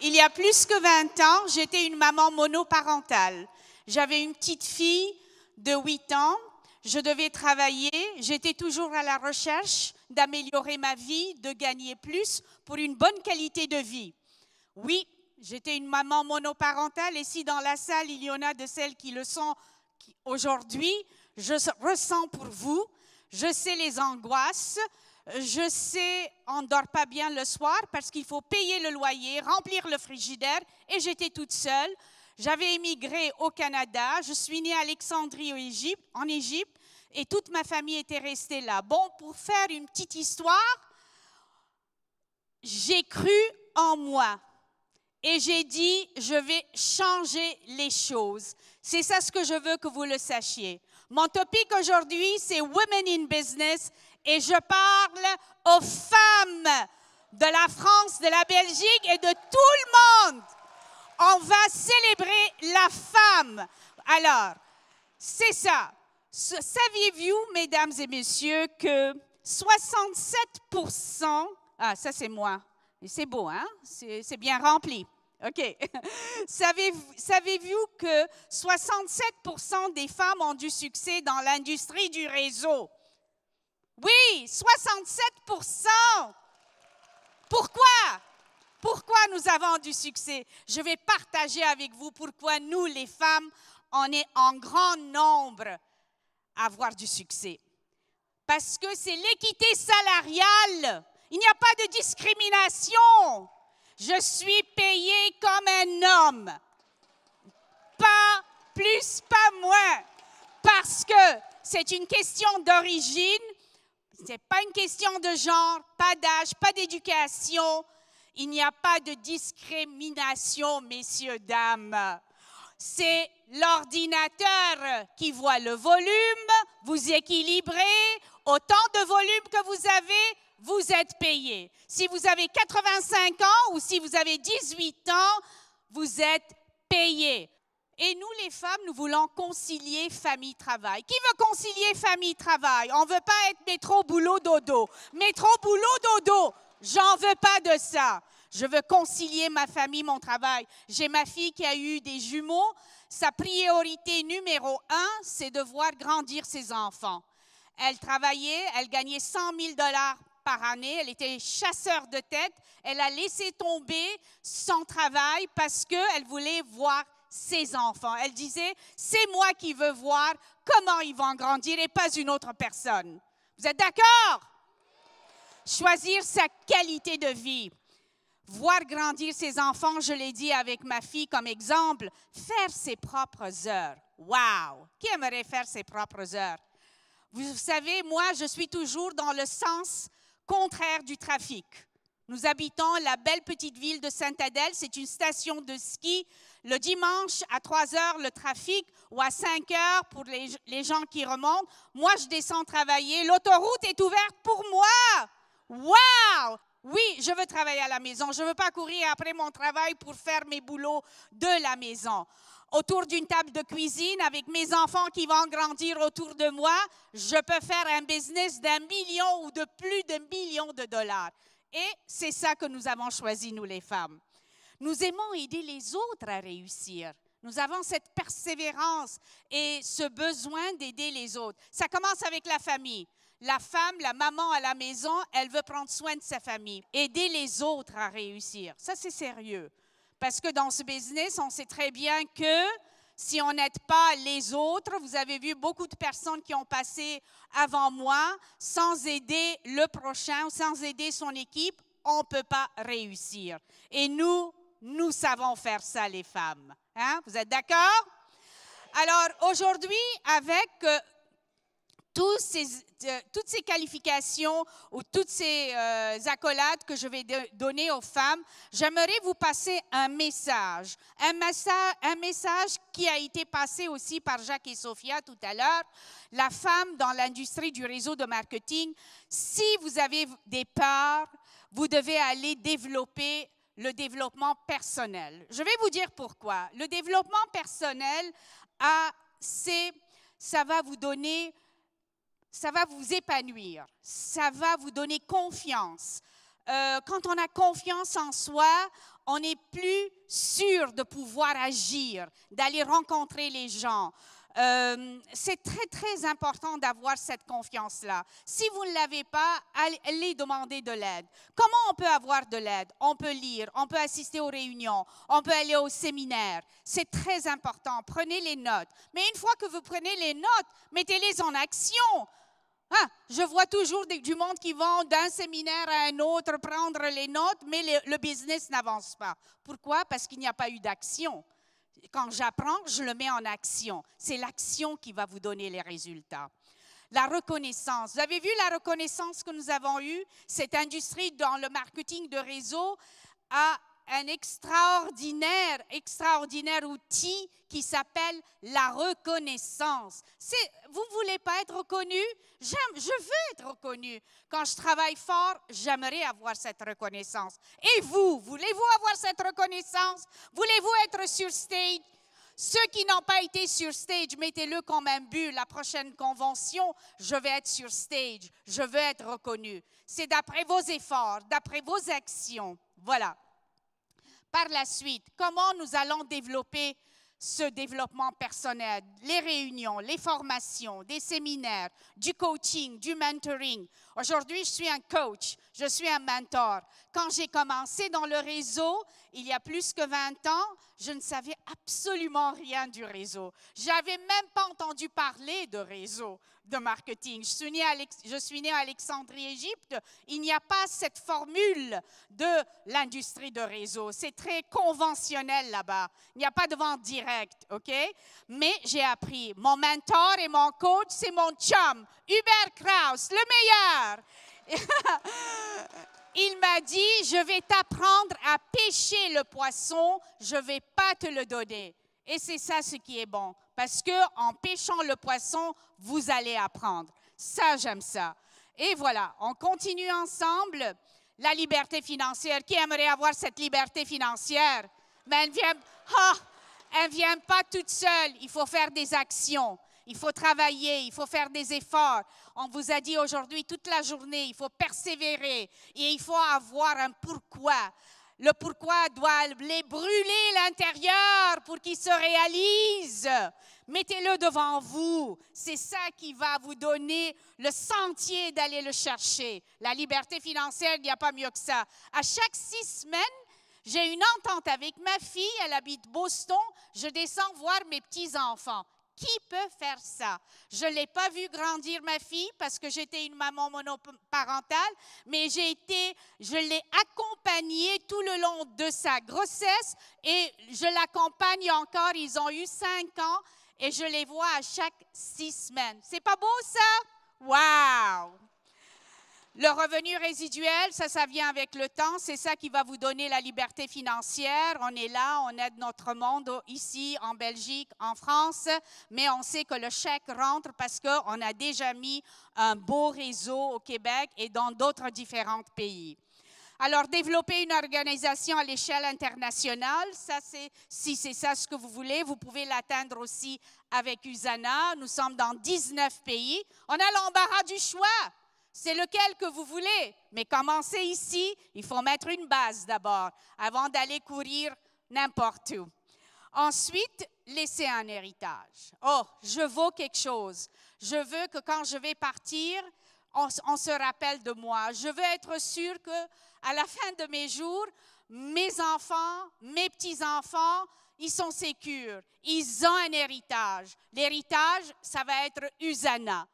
Il y a plus que 20 ans, j'étais une maman monoparentale. J'avais une petite fille de 8 ans. Je devais travailler. J'étais toujours à la recherche d'améliorer ma vie, de gagner plus pour une bonne qualité de vie. Oui, j'étais une maman monoparentale et si dans la salle, il y en a de celles qui le sont aujourd'hui, je ressens pour vous. Je sais les angoisses. Je sais, on ne dort pas bien le soir parce qu'il faut payer le loyer, remplir le frigidaire et j'étais toute seule. J'avais émigré au Canada. Je suis née à Alexandrie en Égypte et toute ma famille était restée là. Bon, pour faire une petite histoire, j'ai cru en moi et j'ai dit, je vais changer les choses. C'est ça ce que je veux que vous le sachiez. Mon topic aujourd'hui, c'est Women in Business. Et je parle aux femmes de la France, de la Belgique et de tout le monde. On va célébrer la femme. Alors, c'est ça. Saviez-vous, mesdames et messieurs, que 67%, ah, ça c'est moi, c'est beau, hein? C'est bien rempli. OK. Savez-vous que 67% des femmes ont du succès dans l'industrie du réseau? Oui, 67%. Pourquoi? Pourquoi nous avons du succès? Je vais partager avec vous pourquoi nous, les femmes, on est en grand nombre à avoir du succès. Parce que c'est l'équité salariale. Il n'y a pas de discrimination. Je suis payée comme un homme. Pas plus, pas moins. Parce que c'est une question d'origine. Ce n'est pas une question de genre, pas d'âge, pas d'éducation. Il n'y a pas de discrimination, messieurs, dames. C'est l'ordinateur qui voit le volume, vous équilibrez, autant de volume que vous avez, vous êtes payé. Si vous avez 85 ans ou si vous avez 18 ans, vous êtes payé. Et nous, les femmes, nous voulons concilier famille-travail. Qui veut concilier famille-travail? On ne veut pas être métro-boulot-dodo. Métro-boulot-dodo, j'en veux pas de ça. Je veux concilier ma famille, mon travail. J'ai ma fille qui a eu des jumeaux. Sa priorité numéro 1, c'est de voir grandir ses enfants. Elle travaillait, elle gagnait 100 000 $ par année. Elle était chasseur de tête. Elle a laissé tomber son travail parce qu'elle voulait voir ses enfants. Elle disait, c'est moi qui veux voir comment ils vont grandir et pas une autre personne. Vous êtes d'accord? Choisir sa qualité de vie. Voir grandir ses enfants, je l'ai dit avec ma fille comme exemple, faire ses propres heures. Wow! Qui aimerait faire ses propres heures? Vous savez, moi, je suis toujours dans le sens contraire du trafic. Nous habitons la belle petite ville de Sainte-Adèle. C'est une station de ski. Le dimanche, à 3 heures, le trafic, ou à 5 heures pour les gens qui remontent. Moi, je descends travailler. L'autoroute est ouverte pour moi. Wow! Oui, je veux travailler à la maison. Je ne veux pas courir après mon travail pour faire mes boulots de la maison. Autour d'une table de cuisine, avec mes enfants qui vont grandir autour de moi, je peux faire un business d'1 million ou de plus de millions de dollars. Et c'est ça que nous avons choisi, nous les femmes. Nous aimons aider les autres à réussir. Nous avons cette persévérance et ce besoin d'aider les autres. Ça commence avec la famille. La femme, la maman à la maison, elle veut prendre soin de sa famille. Aider les autres à réussir. Ça, c'est sérieux. Parce que dans ce business, on sait très bien que si on n'aide pas les autres, vous avez vu beaucoup de personnes qui ont passé avant moi, sans aider le prochain, sans aider son équipe, on ne peut pas réussir. Et nous savons faire ça, les femmes. Hein? Vous êtes d'accord? Alors, aujourd'hui, avec toutes ces qualifications ou toutes ces accolades que je vais donner aux femmes, j'aimerais vous passer un message. Un message qui a été passé aussi par Jacques et Sophia tout à l'heure. La femme dans l'industrie du réseau de marketing, si vous avez des peurs, vous devez aller développer le développement personnel. Je vais vous dire pourquoi. Le développement personnel, ça va vous donner... Ça va vous épanouir, ça va vous donner confiance. quand on a confiance en soi, on est plus sûr de pouvoir agir, d'aller rencontrer les gens. C'est très, très important d'avoir cette confiance-là. Si vous ne l'avez pas, allez demander de l'aide. Comment on peut avoir de l'aide? On peut lire, on peut assister aux réunions, on peut aller au séminaire. C'est très important. Prenez les notes. Mais une fois que vous prenez les notes, mettez-les en action. Ah, je vois toujours du monde qui vont d'un séminaire à un autre prendre les notes, mais le business n'avance pas. Pourquoi? Parce qu'il n'y a pas eu d'action. Quand j'apprends, je le mets en action. C'est l'action qui va vous donner les résultats. La reconnaissance. Vous avez vu la reconnaissance que nous avons eue? Cette industrie dans le marketing de réseau a un extraordinaire outil qui s'appelle la reconnaissance. Vous ne voulez pas être reconnu? Je veux être reconnu. Quand je travaille fort, j'aimerais avoir cette reconnaissance. Et vous, voulez-vous avoir cette reconnaissance? Voulez-vous être sur stage? Ceux qui n'ont pas été sur stage, mettez-le comme un but. La prochaine convention, je vais être sur stage. Je veux être reconnu. C'est d'après vos efforts, d'après vos actions. Voilà. Par la suite, comment nous allons développer ce développement personnel, les réunions, les formations, des séminaires, du coaching, du mentoring. Aujourd'hui, je suis un coach, je suis un mentor. Quand j'ai commencé dans le réseau, il y a plus que 20 ans, je ne savais absolument rien du réseau. Je n'avais même pas entendu parler de réseau, de marketing. Je suis née à Alexandrie, Égypte. Il n'y a pas cette formule de l'industrie de réseau. C'est très conventionnel là-bas. Il n'y a pas de vente directe, OK? Mais j'ai appris. Mon mentor et mon coach, c'est mon chum, Hubert Kraus, le meilleur. Il m'a dit, je vais t'apprendre à pêcher le poisson, je ne vais pas te le donner. Et c'est ça ce qui est bon, parce qu'en pêchant le poisson, vous allez apprendre. Ça, j'aime ça. Et voilà, on continue ensemble. La liberté financière. Qui aimerait avoir cette liberté financière? Mais elle ne vient pas toute seule. Il faut faire des actions. Il faut travailler, il faut faire des efforts. On vous a dit aujourd'hui toute la journée, il faut persévérer et il faut avoir un pourquoi. Le pourquoi doit les brûler l'intérieur pour qu'il se réalise. Mettez-le devant vous. C'est ça qui va vous donner le sentier d'aller le chercher. La liberté financière, il n'y a pas mieux que ça. À chaque 6 semaines, j'ai une entente avec ma fille. Elle habite Boston. Je descends voir mes petits-enfants. Qui peut faire ça? Je ne l'ai pas vu grandir, ma fille, parce que j'étais une maman monoparentale, mais je l'ai accompagnée tout le long de sa grossesse et je l'accompagne encore. Ils ont eu 5 ans et je les vois à chaque 6 semaines. C'est pas beau, ça? Wow! Le revenu résiduel, ça vient avec le temps. C'est ça qui va vous donner la liberté financière. On est là, on aide notre monde ici, en Belgique, en France, mais on sait que le chèque rentre parce qu'on a déjà mis un beau réseau au Québec et dans d'autres différents pays. Alors, développer une organisation à l'échelle internationale, si c'est ça ce que vous voulez, vous pouvez l'atteindre aussi avec Usana. Nous sommes dans 19 pays. On a l'embarras du choix. C'est lequel que vous voulez, mais commencez ici, il faut mettre une base d'abord, avant d'aller courir n'importe où. Ensuite, laissez un héritage. Oh, je vaux quelque chose. Je veux que quand je vais partir, on se rappelle de moi. Je veux être sûre qu'à la fin de mes jours, mes enfants, mes petits-enfants, ils sont sécures. Ils ont un héritage. L'héritage, ça va être Usana.